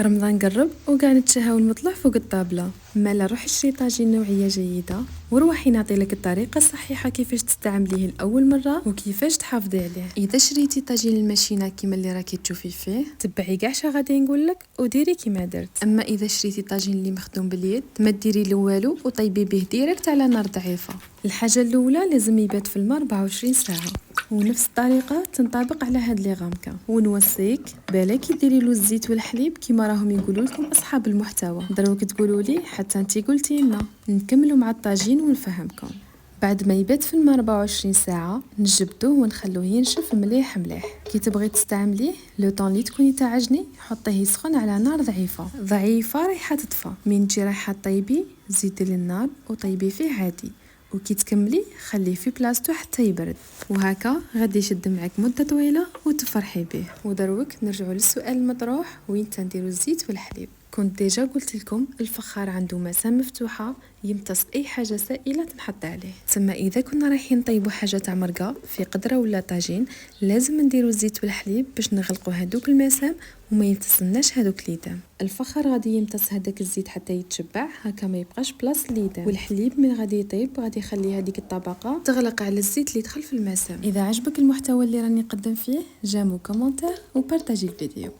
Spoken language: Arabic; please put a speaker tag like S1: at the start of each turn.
S1: رمضان قرب وقاعد نتشهاو المطلع فوق الطابلة. مالا روحي اشري طاجين نوعية جيدة وروحي نعطي لك الطريقة الصحيحة كيفاش تستعمليه لأول مرة وكيفاش تحافظي عليه. إذا شريتي طاجين الماشينة كيما اللي راكي تشوفي فيه تبعي كاع شا غادي نقولك وديري كيما درت. أما إذا شريتي طاجين اللي مخدوم باليد ما ديري له والو وطيبي به ديريكت على نار ضعيفة. الحاجة الأولى لازم يبات في الماء 24 ساعة، ونفس الطريقه تنطبق على هاد لي غامكا. ونوصيك بالك ديري له الزيت والحليب كيما راهم يقولوا لكم اصحاب المحتوى. دروك تقولوا لي حتى انتي قلتي لنا. نكملوا مع الطاجين ونفهمكم. بعد ما يبات في الماء 24 ساعه نجبدوه ونخلوه ينشف مليح مليح. كي تبغي تستعمليه لو طون اللي تكوني تعجني حطيه يسخن على نار ضعيفه رايحه تطفى. من تجي رايحه طيبي زيدي للنار وطيبي فيه عادي، وكي تكملي خليه في بلاصتو حتى يبرد، وهكا غادي يشد معك مده طويله وتفرحي به. ودروك نرجعوا للسؤال المطروح، وين تنديروا الزيت والحليب؟ كنت ديجا قلت لكم الفخار عنده مسام مفتوحه يمتص اي حاجه سائله تنحط عليه. تما اذا كنا رايحين نطيبوا حاجه تاع مرقه في قدره ولا طاجين لازم نديروا الزيت والحليب باش نغلقوا هذوك المسام وما يمتصلناش هذوك الليدام. الفخار غادي يمتص هذاك الزيت حتى يتشبع، هكا ما يبقاش بلاص الليدام. والحليب من غادي يطيب غادي يخلي هذيك الطبقه تغلق على الزيت اللي دخل في المسام. اذا عجبك المحتوى اللي راني نقدم فيه جامو كومونتير وبارطاجي الفيديو.